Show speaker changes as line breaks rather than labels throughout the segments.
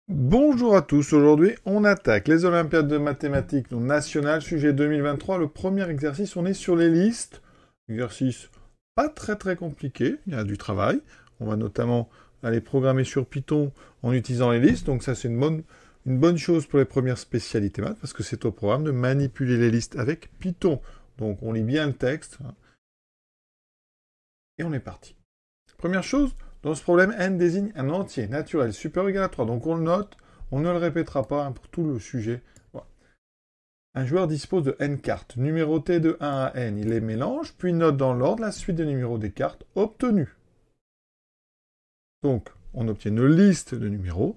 Bonjour à tous, aujourd'hui on attaque les Olympiades de mathématiques nationales, sujet 2023. Le premier exercice, on est sur les listes. Exercice pas très compliqué, il y a du travail. On va notamment aller programmer sur Python en utilisant les listes, donc ça c'est une bonne chose pour les premières spécialités maths, parce que c'est au programme de manipuler les listes avec Python. Donc on lit bien le texte, et on est parti. Première chose, dans ce problème, n désigne un entier naturel supérieur ou égal à 3. Donc on le note, on ne le répétera pas pour tout le sujet. Voilà. Un joueur dispose de n cartes, numérotées de 1 à n. Il les mélange, puis note dans l'ordre la suite des numéros des cartes obtenues. Donc, on obtient une liste de numéros,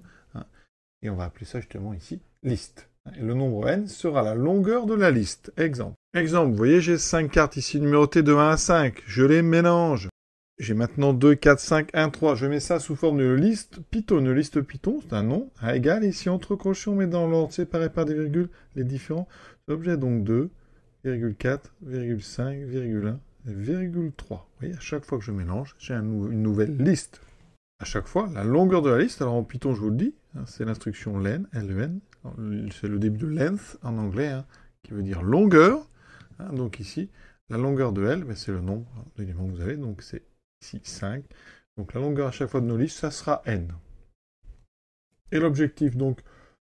et on va appeler ça justement ici liste. Et le nombre n sera la longueur de la liste. Exemple. Exemple, vous voyez, j'ai 5 cartes ici numérotées de 1 à 5. Je les mélange. J'ai maintenant 2, 4, 5, 1, 3. Je mets ça sous forme de liste Python. Une liste Python, c'est un nom, à égal. Ici, entre crochets, on met dans l'ordre séparé par des virgules les différents objets. Donc 2, 4, 5, 1, et 3. Vous voyez, à chaque fois que je mélange, j'ai une nouvelle liste. À chaque fois, la longueur de la liste, alors en Python, je vous le dis, c'est l'instruction len, L-E-N. C'est le début de length en anglais, qui veut dire longueur. Donc ici, la longueur de L, c'est le nombre d'éléments que vous avez. Donc c'est ici 5. Donc la longueur à chaque fois de nos listes, ça sera n. Et l'objectif donc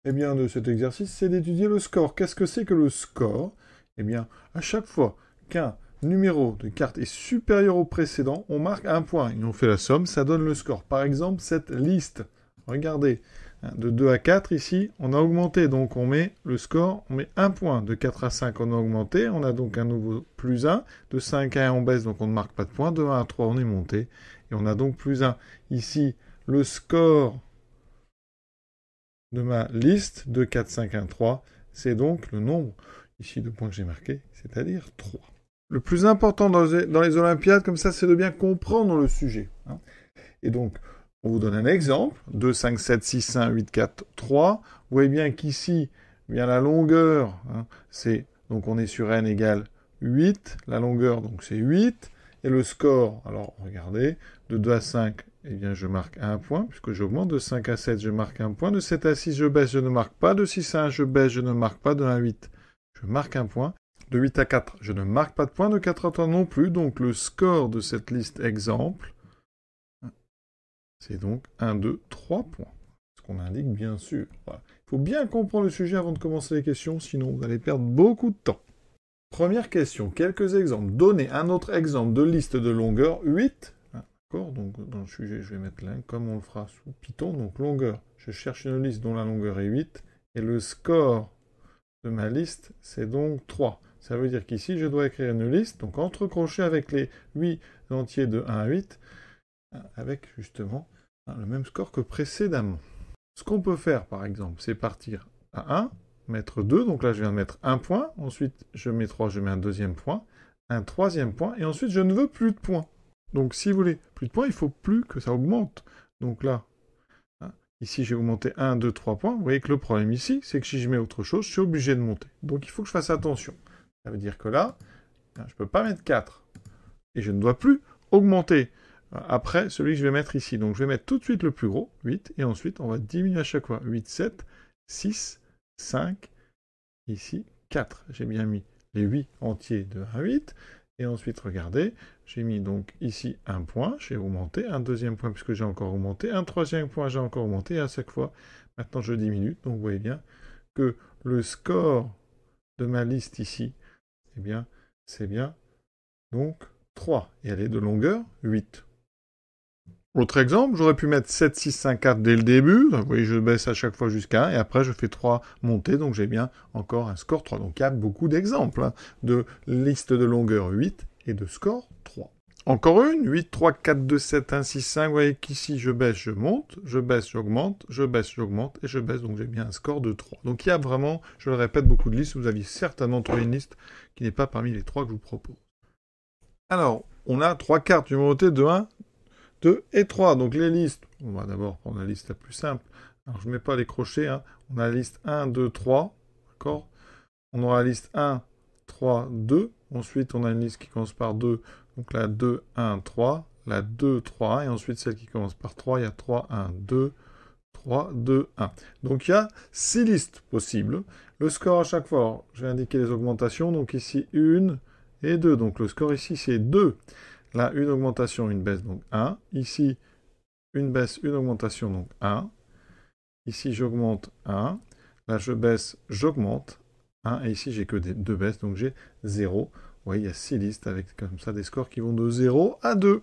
de cet exercice, c'est d'étudier le score. Qu'est-ce que c'est que le score? À chaque fois qu'un numéro de carte est supérieur au précédent, on marque un point. Et on fait la somme, ça donne le score. Par exemple, cette liste, regardez, de 2 à 4 ici, on a augmenté. Donc on met le score, on met un point. De 4 à 5, on a augmenté. On a donc un nouveau plus 1. De 5 à 1, on baisse, donc on ne marque pas de point. De 1 à 3, on est monté. Et on a donc plus 1. Ici, le score de ma liste de 4, 5, 1, 3, c'est donc le nombre ici de points que j'ai marqué, c'est-à-dire 3. Le plus important dans les Olympiades, comme ça, c'est de bien comprendre le sujet. Et donc, on vous donne un exemple. 2, 5, 7, 6, 1, 8, 4, 3. Vous voyez bien qu'ici, la longueur, c'est... Donc on est sur n égale 8. La longueur, donc c'est 8. Et le score, alors regardez, de 2 à 5, je marque un point, puisque j'augmente. De 5 à 7, je marque un point. De 7 à 6, je baisse, je ne marque pas. De 6 à 1, je baisse, je ne marque pas. De 1 à 8, je marque un point. De 8 à 4, je ne marque pas de point. De 4 à 3 non plus. Donc le score de cette liste exemple, c'est donc 1, 2, 3 points. Ce qu'on indique bien sûr. Voilà. Il faut bien comprendre le sujet avant de commencer les questions, sinon vous allez perdre beaucoup de temps. Première question, quelques exemples. Donnez un autre exemple de liste de longueur 8. D'accord. Donc dans le sujet, je vais mettre là, comme on le fera sous Python. Donc longueur, je cherche une liste dont la longueur est 8. Et le score de ma liste, c'est donc 3. Ça veut dire qu'ici, je dois écrire une liste, donc entre crochets avec les 8 entiers de 1 à 8, avec justement le même score que précédemment. Ce qu'on peut faire, par exemple, c'est partir à 1, mettre 2, donc là je viens de mettre un point, ensuite je mets 3, je mets un deuxième point, un troisième point, et ensuite je ne veux plus de points. Donc si vous voulez plus de points, il faut plus que ça augmente. Donc là, ici j'ai augmenté 1, 2, 3 points. Vous voyez que le problème ici, c'est que si je mets autre chose, je suis obligé de monter. Donc il faut que je fasse attention. Ça veut dire que là, je ne peux pas mettre 4. Et je ne dois plus augmenter après celui que je vais mettre ici. Donc je vais mettre tout de suite le plus gros, 8, et ensuite on va diminuer à chaque fois. 8, 7, 6, 5, ici 4. J'ai bien mis les 8 entiers de 1 à 8. Et ensuite, regardez, j'ai mis donc ici un point, j'ai augmenté, un deuxième point puisque j'ai encore augmenté, un troisième point, j'ai encore augmenté, et à chaque fois, maintenant je diminue. Donc vous voyez bien que le score de ma liste ici, c'est bien donc 3. Et elle est de longueur 8. Autre exemple, j'aurais pu mettre 7, 6, 5, 4 dès le début. Donc, vous voyez, je baisse à chaque fois jusqu'à 1. Et après, je fais 3 montées. Donc, j'ai bien encore un score 3. Donc, il y a beaucoup d'exemples de liste de longueur 8 et de score 3. Encore une, 8, 3, 4, 2, 7, 1, 6, 5. Vous voyez qu'ici, je baisse, je monte. Je baisse, j'augmente. Je baisse, j'augmente. Et je baisse. Donc, j'ai bien un score de 3. Donc, il y a vraiment, je le répète, beaucoup de listes. Vous aviez certainement trouvé une liste qui n'est pas parmi les 3 que je vous propose. Alors, on a 3 cartes numérotées de 1, 2 et 3. Donc les listes, on va d'abord prendre la liste la plus simple. Alors je ne mets pas les crochets. On a la liste 1, 2, 3. D'accord. On aura la liste 1, 3, 2. Ensuite, on a une liste qui commence par 2. Donc la 2, 1, 3. La 2, 3, 1. Et ensuite, celle qui commence par 3, il y a 3, 1, 2, 3, 2, 1. Donc il y a 6 listes possibles. Le score à chaque fois, alors, je vais indiquer les augmentations. Donc ici 1 et 2. Donc le score ici c'est 2. Là, une augmentation, une baisse, donc 1. Ici, une baisse, une augmentation, donc 1. Ici, j'augmente 1. Là, je baisse, j'augmente 1. Et ici, j'ai que deux baisses, donc j'ai 0. Vous voyez, il y a 6 listes avec comme ça des scores qui vont de 0 à 2.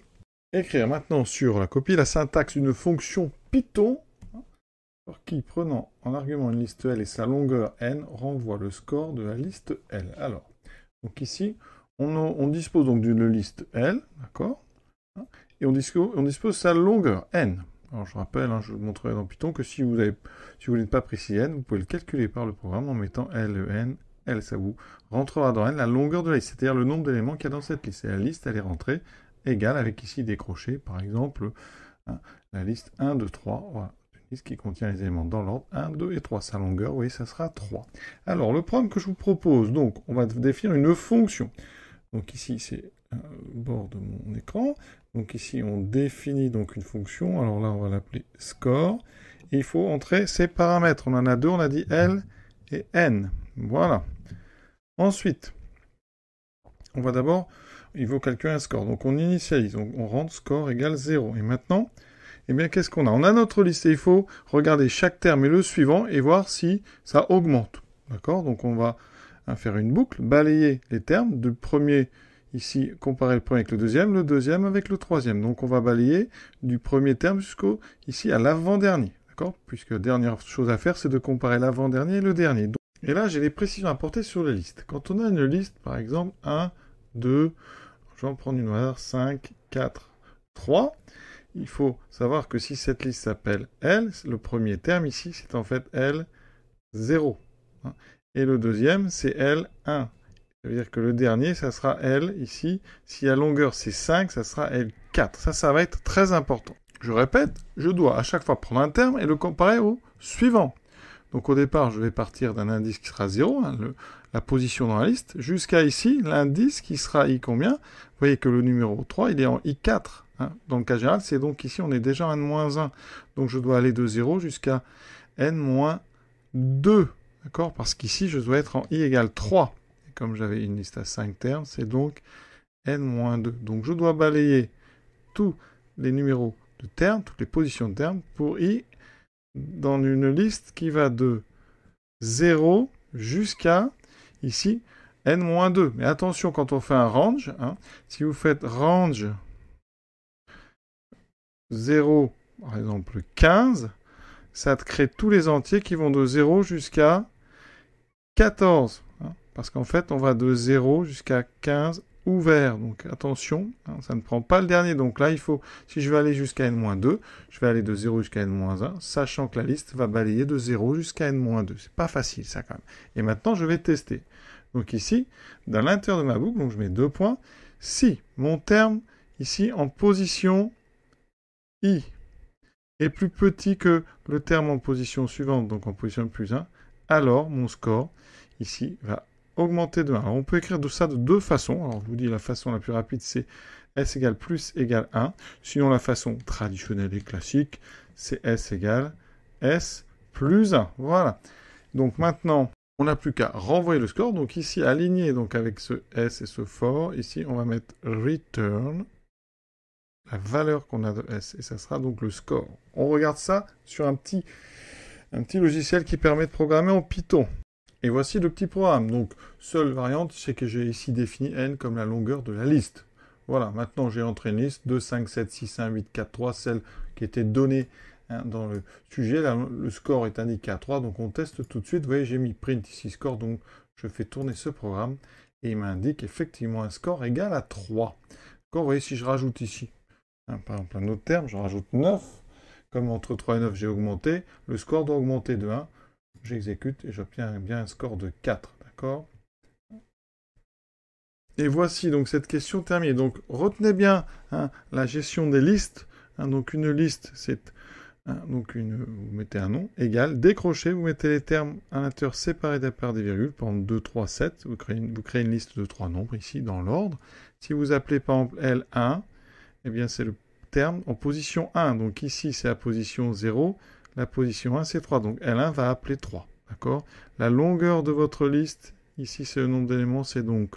Écrire maintenant sur la copie la syntaxe d'une fonction Python qui, prenant en argument une liste L et sa longueur N, renvoie le score de la liste L. Alors, donc ici, on dispose donc d'une liste L, d'accord, et on dispose sa longueur N. Alors je rappelle, je vous montrerai dans Python que si vous n'êtes pas précis N, vous pouvez le calculer par le programme en mettant L, L, ça vous rentrera dans N la longueur de la liste, c'est-à-dire le nombre d'éléments qu'il y a dans cette liste. Et la liste, elle est rentrée égale avec ici décroché, par exemple, la liste 1, 2, 3, voilà. Liste qui contient les éléments dans l'ordre 1, 2 et 3. Sa longueur, oui, ça sera 3. Alors, le programme que je vous propose, donc, on va définir une fonction. Donc ici, c'est le bord de mon écran. Donc ici, on définit donc une fonction. Alors là, on va l'appeler score. Et il faut entrer ses paramètres. On en a deux, on a dit L et N. Voilà. Ensuite, on va d'abord, il faut calculer un score. Donc on initialise, donc on rentre score égale 0. Et maintenant, eh bien, qu'est-ce qu'on a? On a notre liste et il faut regarder chaque terme et le suivant et voir si ça augmente. D'accord? Donc, on va faire une boucle, balayer les termes, du premier, ici, comparer le premier avec le deuxième avec le troisième. Donc, on va balayer du premier terme jusqu'au, ici, à l'avant-dernier. D'accord? Puisque dernière chose à faire, c'est de comparer l'avant-dernier et le dernier. Donc, et là, j'ai des précisions à apporter sur la liste. Quand on a une liste, par exemple, 1, 2, je vais en prendre une au hasard, 5, 4, 3... Il faut savoir que si cette liste s'appelle L, le premier terme ici, c'est en fait L0. Et le deuxième, c'est L1. Ça veut dire que le dernier, ça sera L ici. Si la longueur, c'est 5, ça sera L4. Ça va être très important. Je répète, je dois à chaque fois prendre un terme et le comparer au suivant. Donc au départ, je vais partir d'un indice qui sera 0, la position dans la liste, jusqu'à ici, l'indice qui sera I combien? Vous voyez que le numéro 3, il est en I4. Dans le cas général, c'est donc ici, on est déjà en N-1. Donc je dois aller de 0 jusqu'à N-2. D'accord? Parce qu'ici, je dois être en I égale 3. Et comme j'avais une liste à 5 termes, c'est donc N-2. Donc je dois balayer tous les numéros de termes, toutes les positions de termes, pour I dans une liste qui va de 0 jusqu'à, ici, N-2. Mais attention, quand on fait un range, si vous faites range 0, par exemple 15, ça te crée tous les entiers qui vont de 0 jusqu'à 14. Parce qu'en fait, on va de 0 jusqu'à 15 ouvert. Donc attention, ça ne prend pas le dernier. Donc là, il faut, si je veux aller jusqu'à N-2, je vais aller de 0 jusqu'à N-1, sachant que la liste va balayer de 0 jusqu'à N-2. C'est pas facile, ça, quand même. Et maintenant, je vais tester. Donc ici, dans l'intérieur de ma boucle, donc je mets 2 points. Si mon terme, ici, en position I, est plus petit que le terme en position suivante, donc en position plus 1, alors mon score, ici, va augmenter de 1. Alors, on peut écrire ça de deux façons. Alors, je vous dis, la façon la plus rapide, c'est S égale plus égale 1. Sinon, la façon traditionnelle et classique, c'est S égale S plus 1. Voilà. Donc, maintenant, on n'a plus qu'à renvoyer le score. Donc, ici, aligné donc, avec ce S et ce for, ici, on va mettre return, la valeur qu'on a de S. Et ça sera donc le score. On regarde ça sur un petit logiciel qui permet de programmer en Python. Et voici le petit programme. Donc, seule variante, c'est que j'ai ici défini n comme la longueur de la liste. Voilà, maintenant j'ai entré une liste 2, 5, 7, 6, 1, 8, 4, 3, celle qui était donnée dans le sujet. Là, le score est indiqué à 3, donc on teste tout de suite. Vous voyez, j'ai mis print ici score, donc je fais tourner ce programme et il m'indique effectivement un score égal à 3. D'accord, vous voyez, si je rajoute ici, par exemple, un autre terme, je rajoute 9. Comme entre 3 et 9, j'ai augmenté, le score doit augmenter de 1. J'exécute et j'obtiens bien un score de 4, d'accord? Et voici donc cette question terminée. Donc retenez bien la gestion des listes. Donc une liste, c'est vous mettez un nom, égal, décroché, vous mettez les termes à l'intérieur séparés par des virgules, par exemple 2, 3, 7, vous créez une liste de 3 nombres ici dans l'ordre. Si vous appelez par exemple L1, eh bien c'est le terme en position 1. Donc ici c'est la position 0, la position 1, c'est 3. Donc L1 va appeler 3. D'accord? La longueur de votre liste, ici, c'est le nombre d'éléments, c'est donc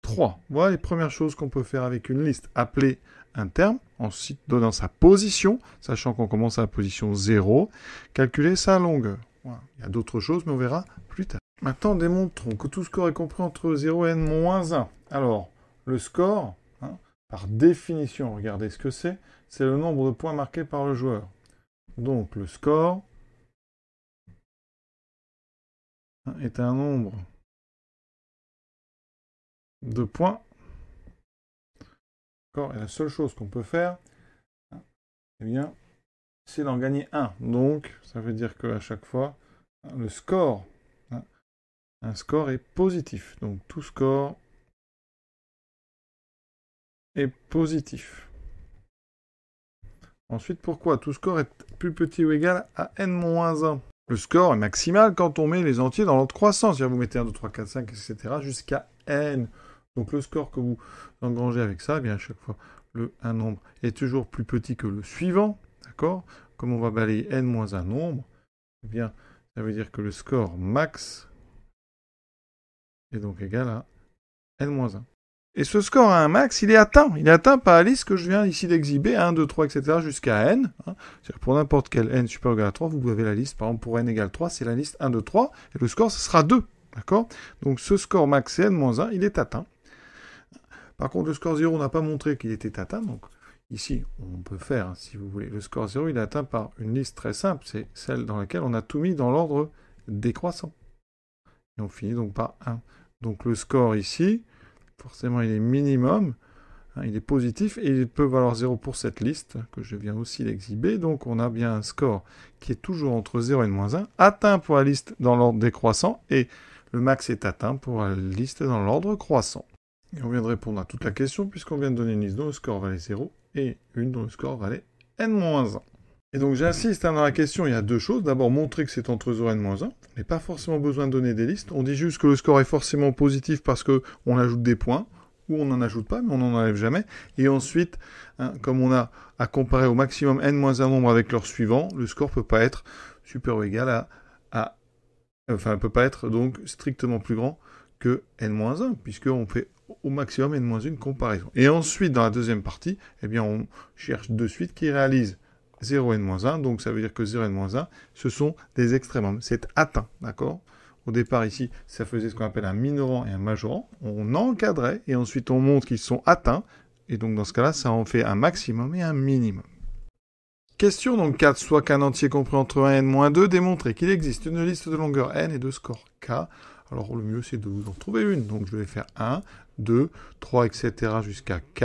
3. Voilà les premières choses qu'on peut faire avec une liste. Appeler un terme, ensuite donnant sa position, sachant qu'on commence à la position 0, calculer sa longueur. Voilà. Il y a d'autres choses, mais on verra plus tard. Maintenant, démontrons que tout score est compris entre 0 et n-1. Alors, le score, par définition, regardez ce que c'est le nombre de points marqués par le joueur. Donc, le score est un nombre de points. Et la seule chose qu'on peut faire, eh bien, c'est d'en gagner 1. Donc, ça veut dire qu'à chaque fois, le score, un score est positif. Donc, tout score est positif. Ensuite, pourquoi tout score est plus petit ou égal à n-1? Le score est maximal quand on met les entiers dans l'ordre croissant. C'est-à-dire vous mettez 1, 2, 3, 4, 5, etc. jusqu'à n. Donc le score que vous engrangez avec ça, eh bien à chaque fois, un nombre est toujours plus petit que le suivant. D'accord? Comme on va balayer n-1 nombre, eh bien, ça veut dire que le score max est donc égal à n-1. Et ce score à un max, il est atteint. Il est atteint par la liste que je viens ici d'exhiber, 1, 2, 3, etc. jusqu'à n. C'est-à-dire pour n'importe quel n supérieur ou égal à 3, vous avez la liste. Par exemple, pour n égale 3, c'est la liste 1, 2, 3. Et le score, ce sera 2. D'accord? Donc ce score max, c'est n-1, il est atteint. Par contre, le score 0, on n'a pas montré qu'il était atteint. Donc ici, on peut faire, si vous voulez. Le score 0, il est atteint par une liste très simple. C'est celle dans laquelle on a tout mis dans l'ordre décroissant. Et on finit donc par 1. Donc le score ici, forcément, il est minimum, il est positif, et il peut valoir 0 pour cette liste, que je viens aussi d'exhiber. Donc, on a bien un score qui est toujours entre 0 et n-1, atteint pour la liste dans l'ordre décroissant, et le max est atteint pour la liste dans l'ordre croissant. Et on vient de répondre à toute la question, puisqu'on vient de donner une liste dont le score valait 0, et une dont le score valait n-1. Et donc, j'insiste, dans la question, il y a deux choses. D'abord, montrer que c'est entre 0 et n-1. On n'a pas forcément besoin de donner des listes. On dit juste que le score est forcément positif parce qu'on ajoute des points, ou on n'en ajoute pas, mais on n'en enlève jamais. Et ensuite, comme on a à comparer au maximum n-1 nombre avec leur suivant, le score ne peut pas être supérieur ou égal enfin, ne peut pas être donc strictement plus grand que n-1, puisqu'on fait au maximum n-1 comparaison. Et ensuite, dans la deuxième partie, eh bien, on cherche de suite qui réalise 0 n-1, donc ça veut dire que 0 n-1, ce sont des extrémums, c'est atteint, d'accord? Au départ ici, ça faisait ce qu'on appelle un minorant et un majorant, on encadrait, et ensuite on montre qu'ils sont atteints, et donc dans ce cas-là, ça en fait un maximum et un minimum. Question donc 4, soit qu'un entier compris entre 1 et n-2, démontrer qu'il existe une liste de longueur n et de score k. Alors le mieux c'est de vous en trouver une, donc je vais faire 1, 2, 3, etc. jusqu'à k.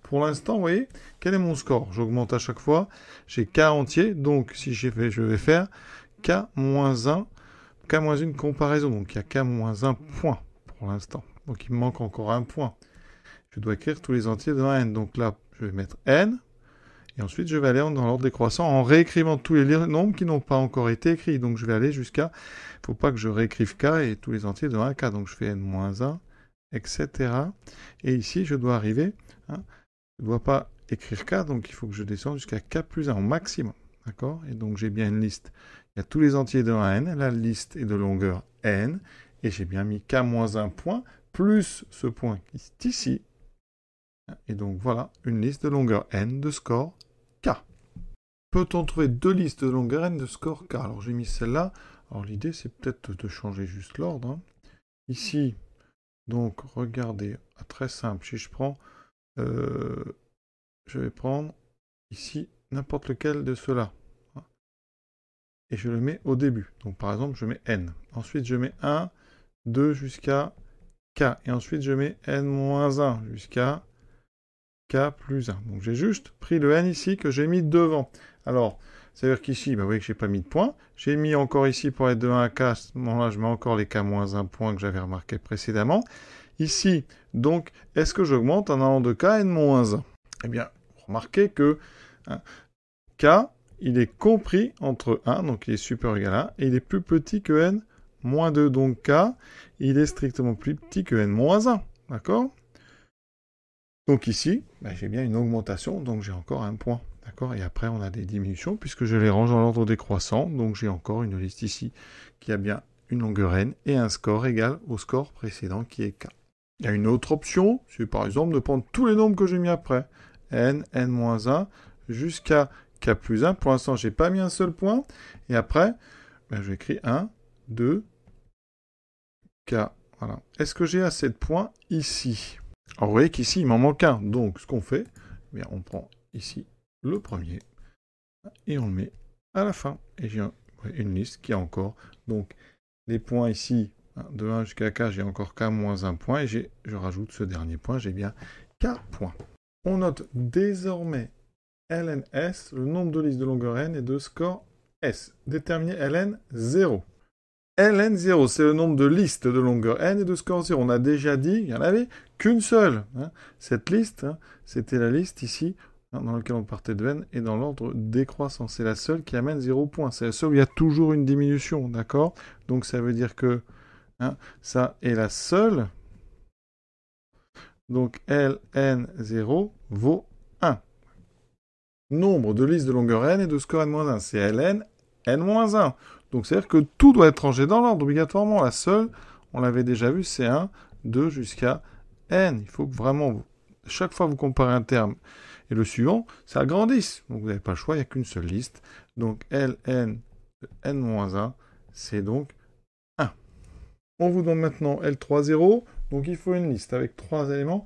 Pour l'instant, vous voyez, quel est mon score? J'augmente à chaque fois. J'ai k entier, donc si je vais faire k-1, k-1 comparaison. Donc il y a k-1 point pour l'instant. Donc il me manque encore un point. Je dois écrire tous les entiers de 1 à n. Donc là, je vais mettre n. Et ensuite, je vais aller dans l'ordre décroissant en réécrivant tous les nombres qui n'ont pas encore été écrits. Donc je vais aller jusqu'à... Il ne faut pas que je réécrive k et tous les entiers de 1 à k. Donc je fais n-1, etc. Et ici, je dois arriver... je ne dois pas écrire k, donc il faut que je descende jusqu'à k plus 1 au maximum. D'accord? Et donc j'ai bien une liste. Il y a tous les entiers de 1 à n. La liste est de longueur n. Et j'ai bien mis k-1 point plus ce point qui est ici. Et donc voilà, une liste de longueur n de score k. Peut-on trouver deux listes de longueur n de score k? Alors j'ai mis celle-là. Alors l'idée c'est peut-être de changer juste l'ordre. Ici, donc regardez, très simple, si je prends... je vais prendre ici n'importe lequel de ceux-là. Et je le mets au début. Donc par exemple, je mets n. Ensuite, je mets 1, 2 jusqu'à k. Et ensuite, je mets n-1 jusqu'à k plus 1. Donc j'ai juste pris le n ici que j'ai mis devant. Alors, ça veut dire qu'ici, vous voyez que je n'ai pas mis de point. J'ai mis encore ici pour être de 1 à k. À ce moment-là, je mets encore les k-1 points que j'avais remarqué précédemment. Ici, donc, est-ce que j'augmente en allant de k à n-1? Eh bien, remarquez que k, il est compris entre 1, donc il est supérieur ou égal à 1, et il est plus petit que n-2. Donc k, il est strictement plus petit que n-1. D'accord? Donc ici, j'ai bien une augmentation, donc j'ai encore un point. D'accord? Et après, on a des diminutions, puisque je les range dans l'ordre décroissant. Donc, j'ai encore une liste ici qui a bien une longueur n et un score égal au score précédent qui est k. Il y a une autre option, c'est par exemple de prendre tous les nombres que j'ai mis après. n, n-1, jusqu'à k plus 1. Pour l'instant, j'ai pas mis un seul point. Et après, ben, je vais écrire 1, 2, k. Voilà. Est-ce que j'ai assez de points ici? Alors, vous voyez qu'ici, il m'en manque un. Donc, ce qu'on fait, eh bien, on prend ici le premier et on le met à la fin. Et j'ai une liste qui a encore donc les points ici, de 1 jusqu'à k, j'ai encore k moins 1 point, et je rajoute ce dernier point, j'ai bien k points. On note désormais LNS, le nombre de listes de longueur n et de score S. Déterminer LN 0. LN 0, c'est le nombre de listes de longueur n et de score 0. On a déjà dit, il n'y en avait qu'une seule. Cette liste, c'était la liste ici, dans laquelle on partait de n, et dans l'ordre décroissant. C'est la seule qui amène 0 points. C'est la seule où il y a toujours une diminution, d'accord? Donc ça veut dire que ça est la seule. Donc ln0 vaut 1. Nombre de listes de longueur n et de score n-1. C'est ln n-1. Donc c'est-à-dire que tout doit être rangé dans l'ordre obligatoirement. La seule, on l'avait déjà vu, c'est 1, 2 jusqu'à n. Il faut que vraiment, chaque fois que vous comparez un terme et le suivant, ça agrandisse. Donc vous n'avez pas le choix, il n'y a qu'une seule liste. Donc ln de n-1, c'est donc 1. On vous donne maintenant L3, 0. Donc il faut une liste avec 3 éléments.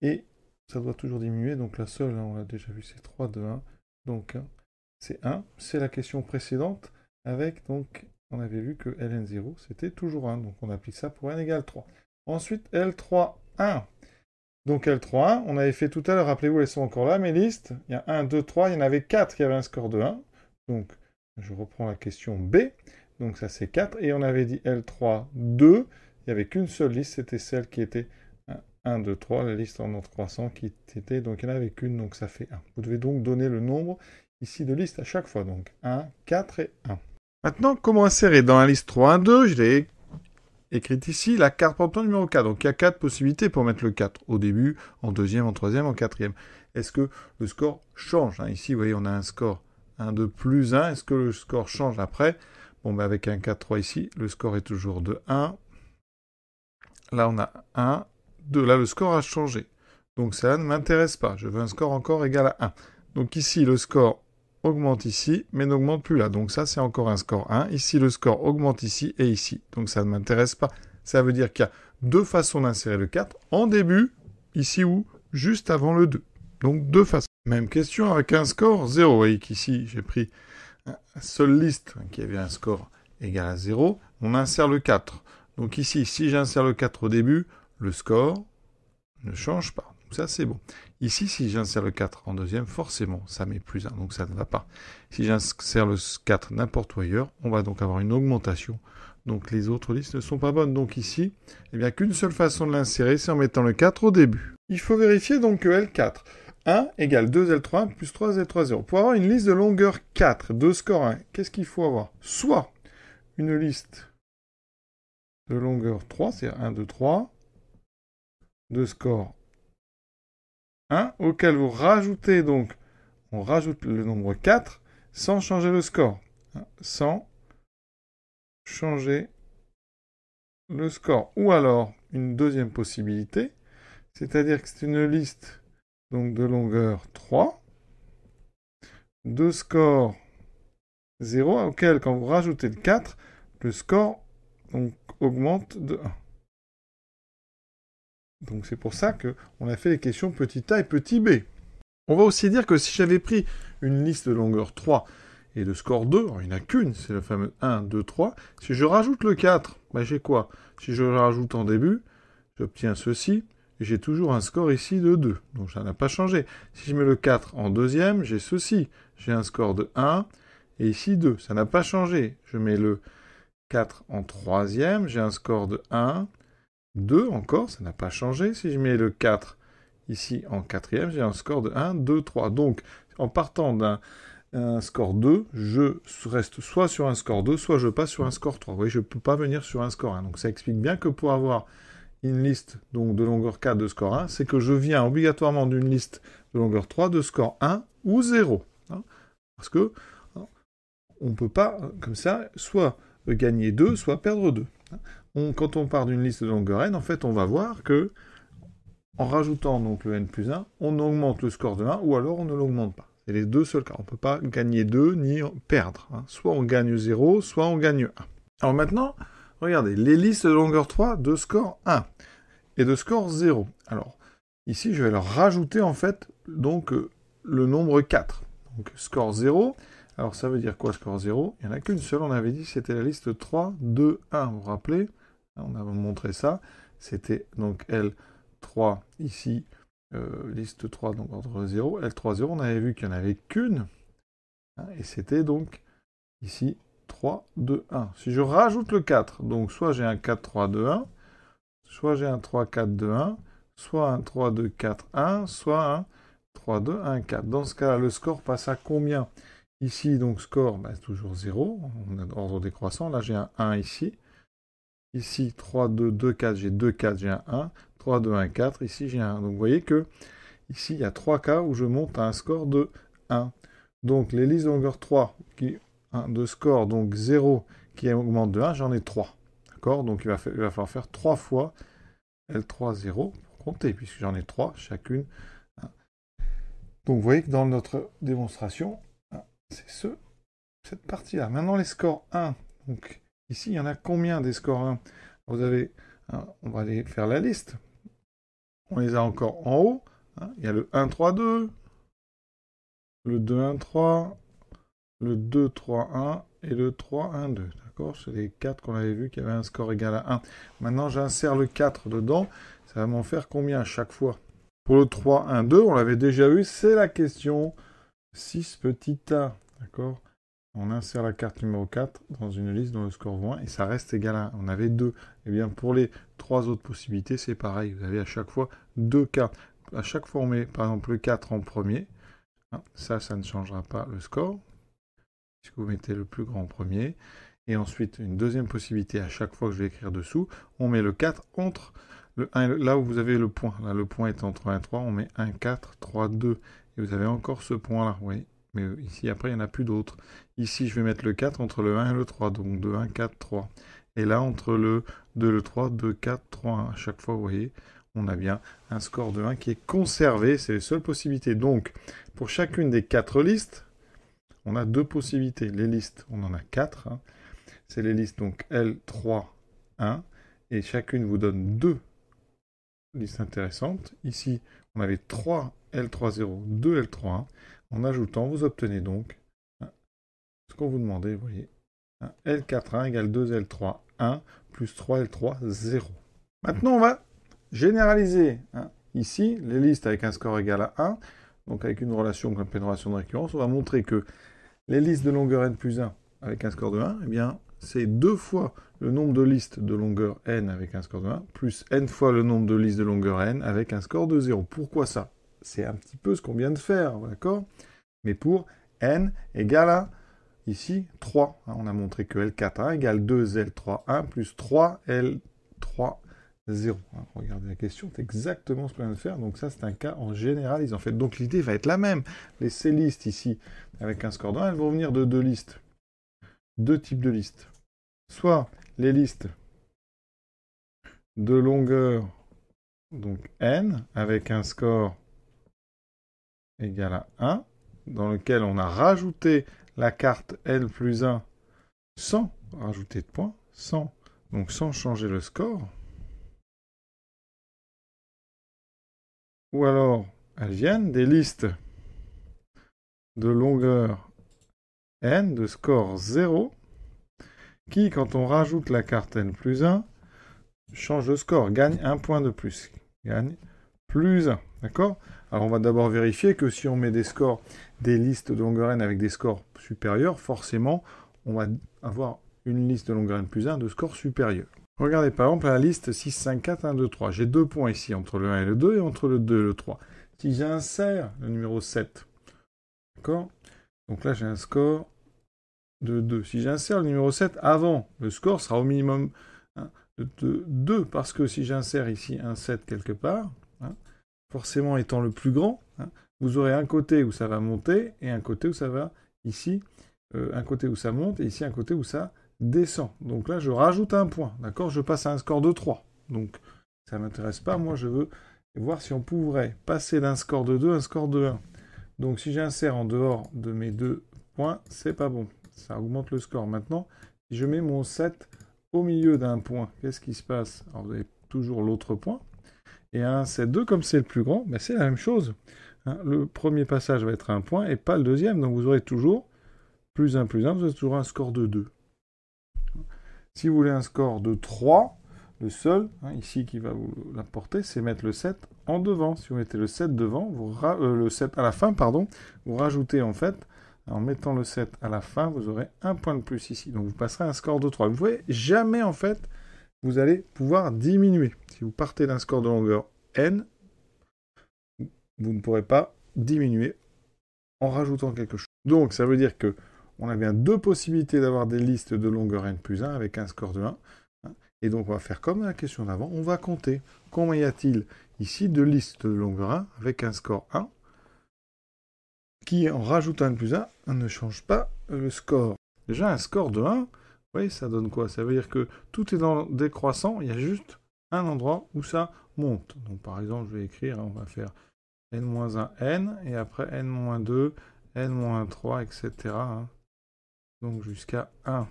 Et ça doit toujours diminuer. Donc la seule, on l'a déjà vu, c'est 3, 2, 1. Donc c'est 1. C'est la question précédente. Avec, donc, on avait vu que ln0, c'était toujours 1. Donc on applique ça pour n égale 3. Ensuite, L3, 1. Donc L3, 1, on avait fait tout à l'heure, rappelez-vous, elles sont encore là, mes listes. Il y a 1, 2, 3, il y en avait 4 qui avaient un score de 1. Donc, je reprends la question B. Donc ça, c'est 4. Et on avait dit L3, 2. Il n'y avait qu'une seule liste, c'était celle qui était 1, 2, 3, la liste en ordre croissant qui était, donc il n'y en avait qu'une, donc ça fait 1. Vous devez donc donner le nombre ici de listes à chaque fois. Donc 1, 4 et 1. Maintenant, comment insérer dans la liste 3, 1, 2, je l'ai écrite ici, la carte portant numéro 4. Donc il y a 4 possibilités pour mettre le 4 au début, en deuxième, en troisième, en quatrième. Est-ce que le score change? Ici, vous voyez, on a un score 1 de plus 1. Est-ce que le score change après? Bon, ben avec un 4, 3 ici, le score est toujours de 1. Là, on a 1, 2. Là, le score a changé. Donc ça ne m'intéresse pas. Je veux un score encore égal à 1. Donc ici, le score augmente ici, mais n'augmente plus là. Donc ça, c'est encore un score 1. Ici, le score augmente ici et ici. Donc ça ne m'intéresse pas. Ça veut dire qu'il y a deux façons d'insérer le 4. En début, ici ou juste avant le 2. Donc deux façons. Même question avec un score 0. Vous voyez qu'ici, j'ai pris une seule liste qui avait un score égal à 0. On insère le 4. Donc ici, si j'insère le 4 au début, le score ne change pas. Donc ça, c'est bon. Ici, si j'insère le 4 en deuxième, forcément, ça met plus 1, donc ça ne va pas. Si j'insère le 4 n'importe où ailleurs, on va donc avoir une augmentation. Donc les autres listes ne sont pas bonnes. Donc ici, il n'y a qu'une seule façon de l'insérer, c'est en mettant le 4 au début. Il faut vérifier donc que L4, 1 égale 2L3 plus 3L3, 0. Pour avoir une liste de longueur 4, de score 1, qu'est-ce qu'il faut avoir? Soit une liste de longueur 3, c'est-à-dire 1, 2, 3, de score 1, auquel vous rajoutez donc, on rajoute le nombre 4 sans changer le score. Sans changer le score. Ou alors, une deuxième possibilité, c'est-à-dire que c'est une liste donc, de longueur 3, de score 0, auquel quand vous rajoutez le 4, le score donc, augmente de 1. Donc c'est pour ça qu'on a fait les questions petit a et petit b. On va aussi dire que si j'avais pris une liste de longueur 3 et de score 2, alors il n'y en a qu'une, c'est le fameux 1, 2, 3, si je rajoute le 4, ben j'ai quoi? Si je le rajoute en début, j'obtiens ceci, et j'ai toujours un score ici de 2, donc ça n'a pas changé. Si je mets le 4 en deuxième, j'ai ceci, j'ai un score de 1, et ici 2, ça n'a pas changé. Je mets le 4 en troisième, j'ai un score de 1, 2 encore, ça n'a pas changé. Si je mets le 4 ici en quatrième, j'ai un score de 1, 2, 3. Donc, en partant d'un score 2, je reste soit sur un score 2, soit je passe sur un score 3. Vous voyez, je ne peux pas venir sur un score 1. Donc, ça explique bien que pour avoir une liste donc, de longueur 4 de score 1, c'est que je viens obligatoirement d'une liste de longueur 3 de score 1 ou 0. Hein, parce que on ne peut pas, comme ça, soit gagner 2, soit perdre 2. Quand on part d'une liste de longueur n, en fait, on va voir que en rajoutant donc le n plus 1, on augmente le score de 1 ou alors on ne l'augmente pas. C'est les deux seuls cas. On ne peut pas gagner 2 ni perdre. Hein. Soit on gagne 0, soit on gagne 1. Alors maintenant, regardez, les listes de longueur 3 de score 1 et de score 0. Alors, ici, je vais leur rajouter en fait donc le nombre 4. Donc score 0. Alors ça veut dire quoi score 0 ? Il n'y en a qu'une seule, on avait dit que c'était la liste 3, 2, 1. Vous vous rappelez ? On avait montré ça. C'était donc L3 ici, liste 3, donc ordre 0. L3, 0, on avait vu qu'il n'y en avait qu'une. Hein, et c'était donc ici 3, 2, 1. Si je rajoute le 4, donc soit j'ai un 4, 3, 2, 1, soit j'ai un 3, 4, 2, 1, soit un 3, 2, 4, 1, soit un 3, 2, 1, 4. Dans ce cas-là, le score passe à combien ? Ici, donc, score, bah, toujours 0. On a ordre décroissant. Là, j'ai un 1 ici. Ici, 3, 2, 2, 4. J'ai 2, 4. J'ai un 1. 3, 2, 1, 4. Ici, j'ai un 1. Donc, vous voyez que ici, il y a 3 cas où je monte à un score de 1. Donc, les listes de longueur 3 de score, donc 0, qui augmente de 1, j'en ai 3. D'accord ? Donc, il va falloir faire 3 fois L3, 0 pour compter, puisque j'en ai 3 chacune. Donc, vous voyez que dans notre démonstration, c'est cette partie-là. Maintenant, les scores 1. Donc, ici, il y en a combien des scores 1 ? Vous avez, on va aller faire la liste. On les a encore en haut. Il y a le 1, 3, 2, le 2, 1, 3, le 2, 3, 1 et le 3, 1, 2. D'accord ? C'est les 4 qu'on avait vu qu'il y avait un score égal à 1. Maintenant, j'insère le 4 dedans. Ça va m'en faire combien à chaque fois ? Pour le 3, 1, 2, on l'avait déjà vu, c'est la question 6 petit a. D'accord ? On insère la carte numéro 4 dans une liste dont le score vaut 1 et ça reste égal à 1. On avait 2. Et bien pour les 3 autres possibilités, c'est pareil. Vous avez à chaque fois 2 cartes. À chaque fois, on met par exemple le 4 en premier. Ça ne changera pas le score, puisque vous mettez le plus grand en premier. Et ensuite, une deuxième possibilité, à chaque fois que je vais écrire dessous, on met le 4 entre le 1 et là où vous avez le point. Là, le point est entre 1 et 3, on met 1, 4, 3, 2. Et vous avez encore ce point-là, vous voyez. Mais ici, après, il n'y en a plus d'autres. Ici, je vais mettre le 4 entre le 1 et le 3. Donc 2, 1, 4, 3. Et là, entre le 2 et le 3, 2, 4, 3, 1. À chaque fois, vous voyez, on a bien un score de 1 qui est conservé. C'est les seules possibilités. Donc, pour chacune des 4 listes, on a 2 possibilités. Les listes, on en a 4. Hein. C'est les listes donc L3, 1. Et chacune vous donne 2 listes intéressantes. Ici, on avait 3 L3, 0, 2 L3, 1. En ajoutant, vous obtenez donc ce qu'on vous demandait, vous voyez. L4, 1 égale 2L3, 1 plus 3L3, 0. Maintenant, on va généraliser ici les listes avec un score égal à 1, donc avec une relation qu'on appelle une relation de récurrence. On va montrer que les listes de longueur n plus 1 avec un score de 1, eh bien, c'est 2 fois le nombre de listes de longueur n avec un score de 1, plus n fois le nombre de listes de longueur n avec un score de 0. Pourquoi ça ? C'est un petit peu ce qu'on vient de faire, d'accord ? Mais pour n égale à, ici, 3. On a montré que L4, 1 égale 2L3, 1 plus 3L3, 0. Regardez la question, c'est exactement ce qu'on vient de faire. Donc ça, c'est un cas en généralisant. En fait, donc l'idée va être la même. Ces listes ici, avec un score de 1, elles vont venir de 2 listes. 2 types de listes. Soit les listes de longueur, donc n, avec un score égal à 1, dans lequel on a rajouté la carte L plus 1 sans rajouter de points, donc sans changer le score. Ou alors, elles viennent des listes de longueur n, de score 0, qui, quand on rajoute la carte n plus 1, change de score, gagne un point de plus. Gagne plus 1, d'accord ? Alors on va d'abord vérifier que si on met des scores, des listes de longueur n avec des scores supérieurs, forcément, on va avoir une liste de longueur n plus 1 de score supérieur. Regardez par exemple la liste 6, 5, 4, 1, 2, 3. J'ai 2 points ici entre le 1 et le 2 et entre le 2 et le 3. Si j'insère le numéro 7, d'accord ? Donc là j'ai un score de 2. Si j'insère le numéro 7 avant, le score sera au minimum de 2, parce que si j'insère ici un 7 quelque part, hein, forcément étant le plus grand, hein, vous aurez un côté où ça va monter et un côté où ça va ici, un côté où ça monte et ici un côté où ça descend. Donc là, je rajoute un point, d'accord? Je passe à un score de 3. Donc ça ne m'intéresse pas, moi je veux voir si on pourrait passer d'un score de 2 à un score de 1. Donc si j'insère en dehors de mes 2 points, c'est pas bon. Ça augmente le score. Maintenant, si je mets mon 7 au milieu d'un point, qu'est-ce qui se passe? Alors vous avez toujours l'autre point. Et un 7, 2, comme c'est le plus grand, ben c'est la même chose. Hein, le premier passage va être un point et pas le deuxième. Donc vous aurez toujours plus 1, vous avez toujours un score de 2. Si vous voulez un score de 3, le seul, hein, ici, qui va vous l'apporter, c'est mettre le 7 en devant. Si vous mettez le 7 devant, le 7 à la fin, pardon, vous rajoutez en fait, en mettant le 7 à la fin, vous aurez un point de plus ici. Donc vous passerez un score de 3. Vous voyez, jamais en fait, vous allez pouvoir diminuer. Si vous partez d'un score de longueur n, vous ne pourrez pas diminuer en rajoutant quelque chose. Donc ça veut dire que on a bien deux possibilités d'avoir des listes de longueur n plus 1 avec un score de 1. Et donc on va faire comme la question d'avant, on va compter combien y a-t-il ici de listes de longueur 1 avec un score 1 qui, en rajoutant n plus 1, ne change pas le score. Déjà un score de 1, vous voyez, ça donne quoi? Ça veut dire que tout est dans décroissant, il y a juste un endroit où ça monte. Donc par exemple, je vais écrire, on va faire n-1 n, et après n-2, n-3, etc. Hein. Donc jusqu'à 1.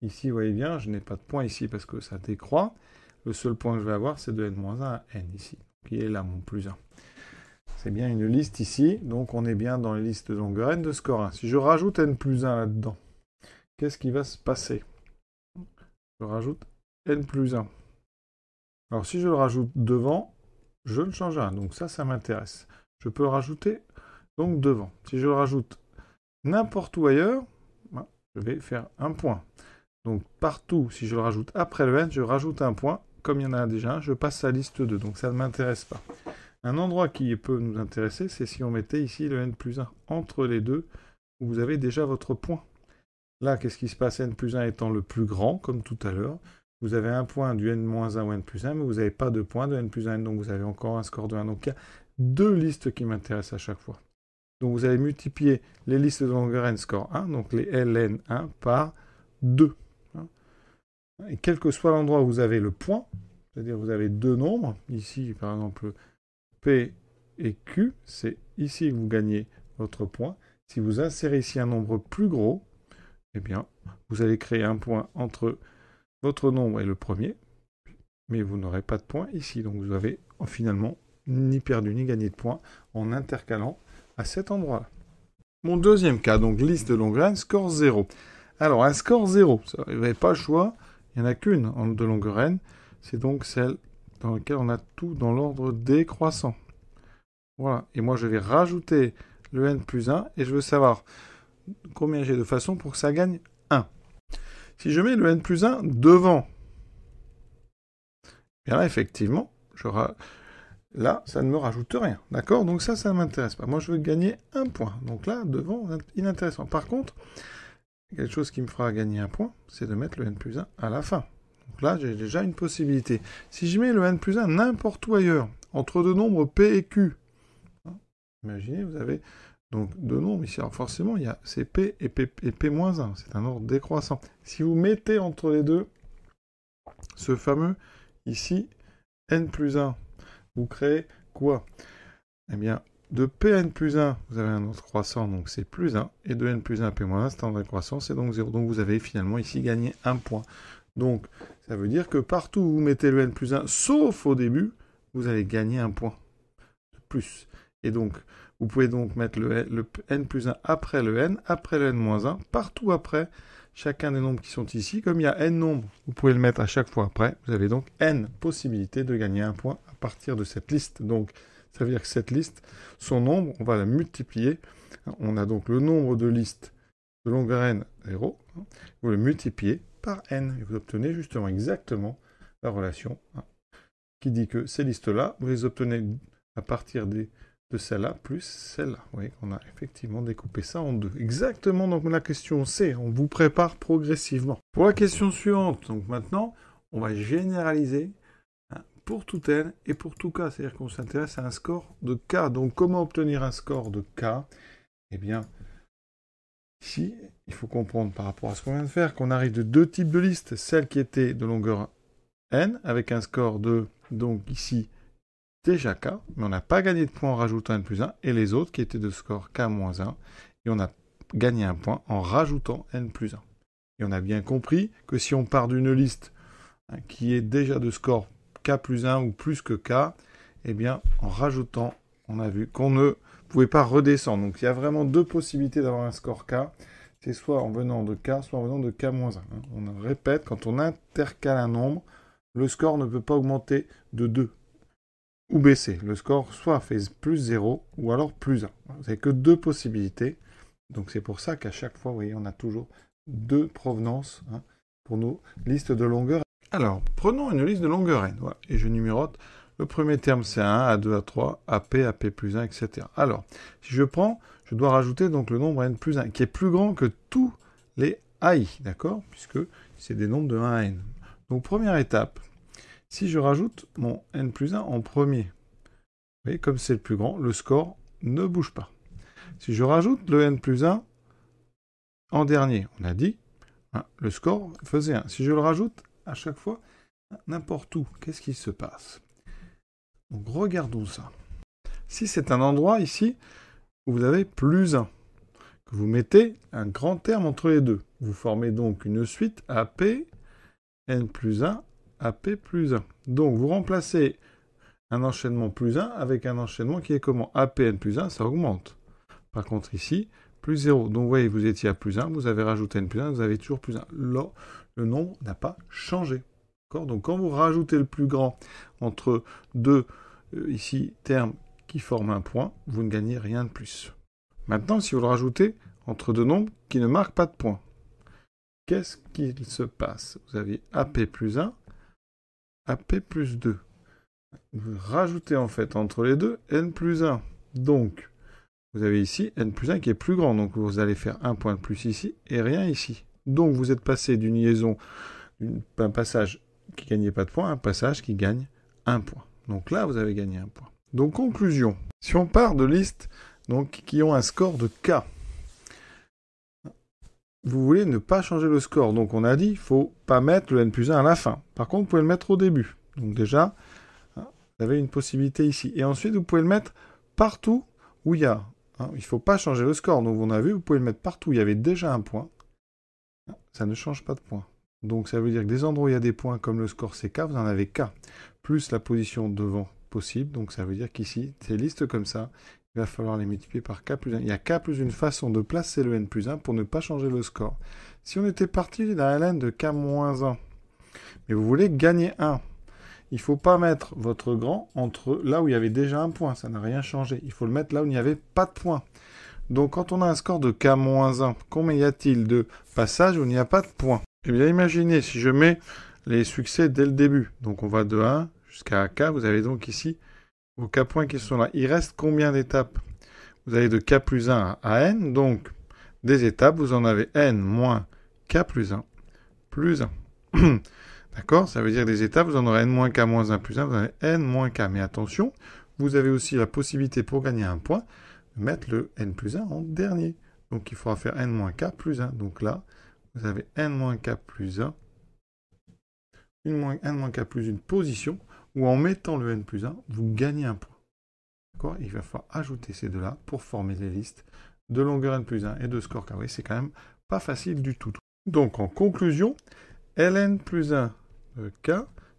Ici, vous voyez bien, je n'ai pas de point ici parce que ça décroît. Le seul point que je vais avoir, c'est de n-1 à n ici, qui est là, mon plus 1. C'est bien une liste ici, donc on est bien dans les listes de longueur n de score 1. Si je rajoute n plus 1 là-dedans, qu'est-ce qui va se passer? Je rajoute n plus 1. Alors si je le rajoute devant, je le change à 1, donc ça m'intéresse. Je peux le rajouter donc devant. Si je le rajoute n'importe où ailleurs, je vais faire un point. Donc partout, si je le rajoute après le n, je rajoute un point. Comme il y en a déjà un, je passe à la liste 2. Donc ça ne m'intéresse pas. Un endroit qui peut nous intéresser, c'est si on mettait ici le n plus 1 entre les deux, où vous avez déjà votre point. Là, qu'est-ce qui se passe? N plus 1 étant le plus grand, comme tout à l'heure. Vous avez un point du n-1 ou n plus 1, mais vous n'avez pas de point de n plus 1, donc vous avez encore un score de 1. Donc il y a deux listes qui m'intéressent à chaque fois. Donc vous allez multiplier les listes de longueur n score 1, donc les ln1 par 2. Et quel que soit l'endroit où vous avez le point, c'est-à-dire vous avez deux nombres, ici par exemple P et Q, c'est ici que vous gagnez votre point. Si vous insérez ici un nombre plus gros, eh bien vous allez créer un point entre votre nombre et le premier, mais vous n'aurez pas de point ici. Donc vous avez finalement ni perdu ni gagné de point en intercalant à cet endroit-là. Mon deuxième cas, donc liste de longueur n, score 0. Alors un score 0, vous n'avez pas le choix. Il n'y en a qu'une de longueur n, c'est donc celle dans laquelle on a tout dans l'ordre décroissant. Voilà, et moi je vais rajouter le n plus 1, et je veux savoir combien j'ai de façon pour que ça gagne 1. Si je mets le n plus 1 devant, bien là effectivement, là ça ne me rajoute rien, d'accord? Donc ça ne m'intéresse pas. Moi je veux gagner un point, donc là devant, inintéressant. Par contre, quelque chose qui me fera gagner un point, c'est de mettre le n plus 1 à la fin. Donc là, j'ai déjà une possibilité. Si je mets le n plus 1 n'importe où ailleurs, entre deux nombres P et Q, imaginez, vous avez donc deux nombres ici. Alors forcément, c'est P et P-1. C'est un ordre décroissant. Si vous mettez entre les deux ce fameux, ici, n plus 1, vous créez quoi? Eh bien, de Pn plus 1, vous avez un ordre croissant, donc c'est plus 1. Et de n plus 1 à P-1, c'est un ordre décroissant, c'est donc 0. Donc vous avez finalement ici gagné un point. Donc ça veut dire que partout où vous mettez le n plus 1, sauf au début, vous allez gagner un point de plus. Et donc, vous pouvez donc mettre le n plus 1 après le n moins 1, partout après chacun des nombres qui sont ici. Comme il y a n nombres, vous pouvez le mettre à chaque fois après. Vous avez donc n possibilités de gagner un point à partir de cette liste. Donc, ça veut dire que cette liste, son nombre, on va la multiplier. On a donc le nombre de listes de longueur n, 0. Vous le multipliez par n. Et vous obtenez justement exactement la relation qui dit que ces listes-là, vous les obtenez à partir de celle-là plus celle-là. Vous voyez qu'on a effectivement découpé ça en deux. Exactement, donc la question C, on vous prépare progressivement. Pour la question suivante, donc maintenant, on va généraliser pour tout n et pour tout k. C'est-à-dire qu'on s'intéresse à un score de k. Donc, comment obtenir un score de k? Eh bien, ici, il faut comprendre par rapport à ce qu'on vient de faire qu'on arrive de deux types de listes. Celle qui était de longueur n, avec un score de, donc ici, déjà k, mais on n'a pas gagné de points en rajoutant n plus 1, et les autres qui étaient de score k-1, et on a gagné un point en rajoutant n plus 1. Et on a bien compris que si on part d'une liste qui est déjà de score k plus 1 ou plus que k, eh bien, en rajoutant, on a vu qu'on ne pouvait pas redescendre. Donc, il y a vraiment deux possibilités d'avoir un score k. C'est soit en venant de k, soit en venant de k-1. On répète, quand on intercale un nombre, le score ne peut pas augmenter de 2 ou baisser. Le score soit fait plus 0 ou alors plus 1. Vous n'avez que deux possibilités. Donc, c'est pour ça qu'à chaque fois, vous voyez, on a toujours deux provenances pour nos listes de longueur. Alors, prenons une liste de longueur n. Voilà, et je numérote. Le premier terme, c'est A1, A2, A3, AP, AP plus 1, etc. Alors, si je prends, je dois rajouter donc le nombre n plus 1, qui est plus grand que tous les AI, d'accord? Puisque c'est des nombres de 1 à n. Donc, première étape, si je rajoute mon n plus 1 en premier, vous voyez, comme c'est le plus grand, le score ne bouge pas. Si je rajoute le n plus 1 en dernier, on a dit, le score faisait 1. Si je le rajoute à chaque fois, n'importe où, qu'est-ce qui se passe? Donc regardons ça. Si c'est un endroit ici où vous avez plus 1, que vous mettez un grand terme entre les deux, vous formez donc une suite AP, n plus 1, AP plus 1. Donc vous remplacez un enchaînement plus 1 avec un enchaînement qui est comment? AP, n plus 1, ça augmente. Par contre ici, plus 0. Donc vous voyez, vous étiez à plus 1, vous avez rajouté n plus 1, vous avez toujours plus 1. Là, le nombre n'a pas changé. Donc quand vous rajoutez le plus grand entre deux ici termes qui forment un point, vous ne gagnez rien de plus. Maintenant, si vous le rajoutez entre deux nombres qui ne marquent pas de point, qu'est-ce qu'il se passe? Vous avez AP plus 1, AP plus 2. Vous rajoutez en fait entre les deux n plus 1. Donc, vous avez ici n plus 1 qui est plus grand. Donc, vous allez faire un point de plus ici et rien ici. Donc, vous êtes passé d'une liaison, d'un passage qui ne gagnait pas de point, à un passage qui gagne un point. Donc là, vous avez gagné un point. Donc, conclusion. Si on part de listes donc, qui ont un score de k, vous voulez ne pas changer le score. Donc, on a dit, il ne faut pas mettre le n plus 1 à la fin. Par contre, vous pouvez le mettre au début. Donc déjà, vous avez une possibilité ici. Et ensuite, vous pouvez le mettre partout où il y a. Il ne faut pas changer le score. Donc, on a vu, vous pouvez le mettre partout où il y avait déjà un point. Ça ne change pas de point. Donc, ça veut dire que des endroits où il y a des points comme le score CK, vous en avez K, plus la position devant possible. Donc, ça veut dire qu'ici, ces listes comme ça, il va falloir les multiplier par K plus 1. Il y a K plus une façon de placer le N plus 1 pour ne pas changer le score. Si on était parti d'un LN de K moins 1, mais vous voulez gagner 1, il ne faut pas mettre votre grand entre là où il y avait déjà un point. Ça n'a rien changé. Il faut le mettre là où il n'y avait pas de point. Donc, quand on a un score de K-1, combien y a-t-il de passages où il n'y a pas de point? Eh bien, imaginez, si je mets les succès dès le début. Donc, on va de 1 jusqu'à K. Vous avez donc ici vos K points qui sont là. Il reste combien d'étapes? Vous avez de K plus 1 à N. Donc, des étapes, vous en avez N moins K plus 1 plus 1. D'accord? Ça veut dire des étapes, vous en aurez N moins K moins 1 plus 1. Vous avez N moins K. Mais attention, vous avez aussi la possibilité pour gagner un point mettre le n plus 1 en dernier. Donc, il faudra faire n moins k plus 1. Donc là, vous avez n moins k plus 1, n moins k plus une position, où en mettant le n plus 1, vous gagnez un point. D'accord? Il va falloir ajouter ces deux-là pour former les listes de longueur n plus 1 et de score k. Oui, c'est quand même pas facile du tout. Donc, en conclusion, ln plus 1 de k,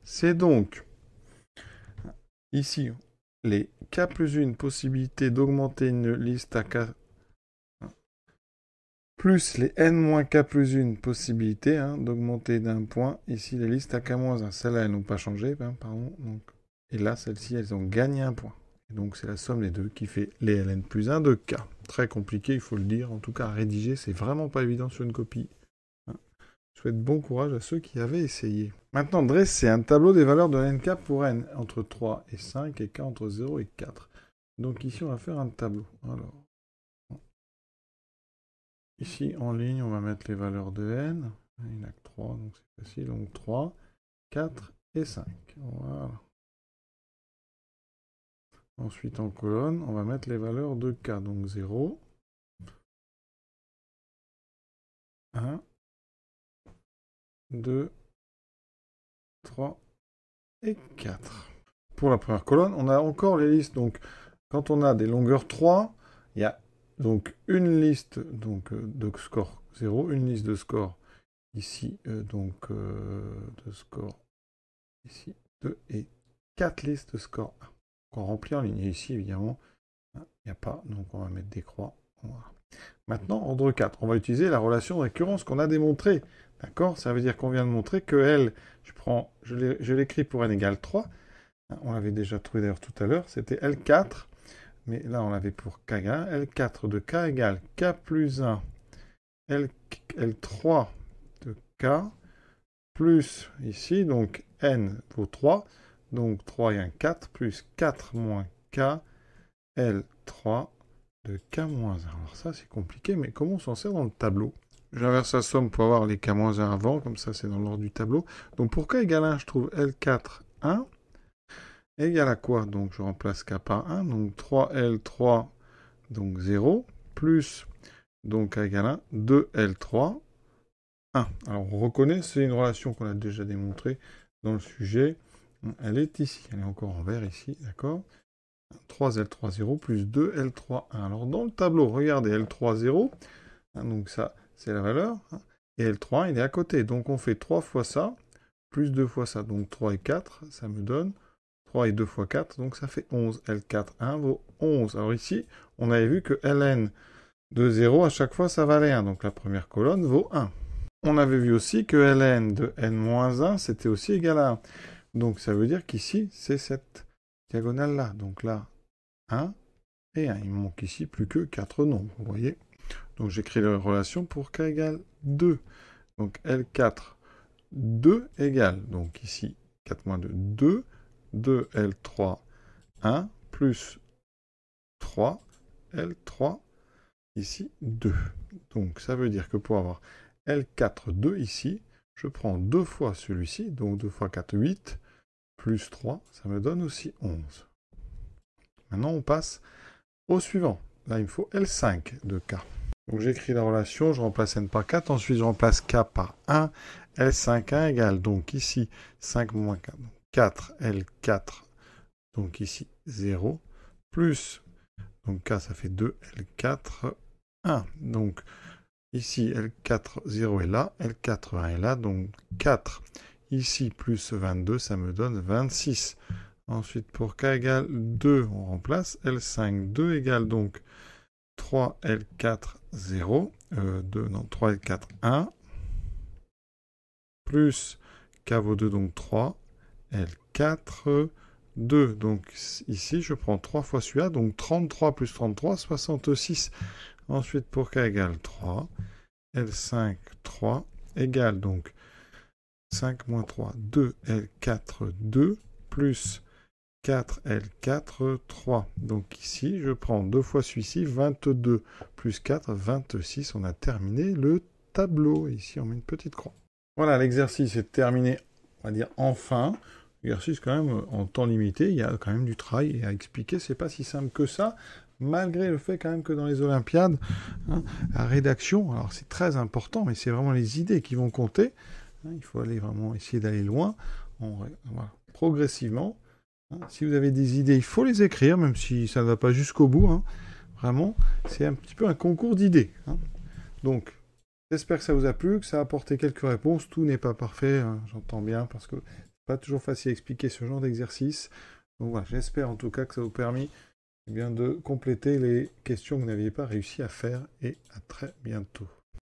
c'est donc ici les k plus une possibilité d'augmenter une liste à k plus les n-k plus une possibilité d'augmenter d'un point ici les listes à k-1. Celles-là, elles n'ont pas changé, pardon. Donc, et là, celles-ci, elles ont gagné un point. Et donc, c'est la somme des deux qui fait les ln plus 1 de k. Très compliqué, il faut le dire. En tout cas, à rédiger, c'est vraiment pas évident sur une copie. Je souhaite bon courage à ceux qui avaient essayé. Maintenant, dresser un tableau des valeurs de nk pour n entre 3 et 5 et k entre 0 et 4. Donc ici, on va faire un tableau. Alors, ici, en ligne, on va mettre les valeurs de n. Il n'y en a que 3, donc c'est facile. Donc 3, 4 et 5. Voilà. Ensuite, en colonne, on va mettre les valeurs de K. Donc 0, 1, 2, 3 et 4. Pour la première colonne, on a encore les listes. Donc, quand on a des longueurs 3, il y a donc une liste donc, de score 0, une liste de score ici, de score ici, 2 et 4 listes de score 1. On remplit en ligne. Et ici, évidemment, il n'y a pas, donc on va mettre des croix. Voilà. Maintenant, ordre 4, on va utiliser la relation de récurrence qu'on a démontrée. D'accord? Ça veut dire qu'on vient de montrer que L, je l'écris pour n égale 3. On l'avait déjà trouvé d'ailleurs tout à l'heure, c'était L4. Mais là, on l'avait pour K égale 1. L4 de K égale K plus 1. L3 de K plus ici, donc N vaut 3. Donc 3 et 1, 4, plus 4 moins K, L3 de K moins 1. Alors ça, c'est compliqué, mais comment on s'en sert dans le tableau? J'inverse la somme pour avoir les K moins 1 avant, comme ça c'est dans l'ordre du tableau. Donc pour K égale 1, je trouve L4, 1. Égale à quoi? Donc je remplace K par 1, donc 3L3, donc 0, plus, donc K égale 1, 2L3, 1. Alors on reconnaît, c'est une relation qu'on a déjà démontrée dans le sujet. Elle est ici, elle est encore en vert ici, d'accord? 3L3, 0, plus 2L3, 1. Alors dans le tableau, regardez, L3, 0, donc ça, c'est la valeur, et L3, il est à côté. Donc on fait 3 fois ça, plus 2 fois ça, donc 3 et 4, ça me donne 3 et 2 fois 4, donc ça fait 11. L4, 1 vaut 11. Alors ici, on avait vu que Ln de 0, à chaque fois, ça valait 1. Donc la première colonne vaut 1. On avait vu aussi que Ln de n-1, c'était aussi égal à 1. Donc ça veut dire qu'ici, c'est cette diagonale-là. Donc là, 1 et 1. Il me manque ici plus que 4 nombres, vous voyez. Donc j'écris la relation pour k égale 2. Donc L4, 2 égale, donc ici, 4 moins 2, 2. 2L3, 1, plus 3, L3, ici, 2. Donc ça veut dire que pour avoir L4, 2 ici, je prends 2 fois celui-ci, donc 2 fois 4, 8, plus 3, ça me donne aussi 11. Maintenant, on passe au suivant. Là, il me faut L5 de K. Donc j'écris la relation, je remplace N par 4, ensuite je remplace K par 1, L5, 1 égale, donc ici, 5 moins 4, 4, L4, donc ici, 0, plus, donc K, ça fait 2, L4, 1. Donc, ici, L4, 0 est là, L4, 1 est là, donc 4, ici, plus 22, ça me donne 26. Ensuite, pour K égale 2, on remplace, L5, 2 égale donc 3, L4, 0, 3, L4, 1, plus K vaut 2, donc 3, L4, 2. Donc ici, je prends 3 fois celui-là, donc 33 plus 33, 66. Ensuite, pour K égale 3, L5, 3, égale donc 5 moins 3, 2, L4, 2, plus 4, L4, 3. Donc ici, je prends 2 fois celui-ci, 22, plus 4, 26. On a terminé le tableau. Ici, on met une petite croix. Voilà, l'exercice est terminé, on va dire enfin. Exercice quand même en temps limité, il y a quand même du travail à expliquer, c'est pas si simple que ça, malgré le fait quand même que dans les Olympiades, la rédaction, alors c'est très important, mais c'est vraiment les idées qui vont compter, il faut aller vraiment essayer d'aller loin, voilà, progressivement. Si vous avez des idées, il faut les écrire, même si ça ne va pas jusqu'au bout, vraiment, c'est un petit peu un concours d'idées. Donc, j'espère que ça vous a plu, que ça a apporté quelques réponses, tout n'est pas parfait, j'entends bien, parce que pas toujours facile à expliquer ce genre d'exercice. Donc voilà, j'espère en tout cas que ça vous a permis de compléter les questions que vous n'aviez pas réussi à faire et à très bientôt.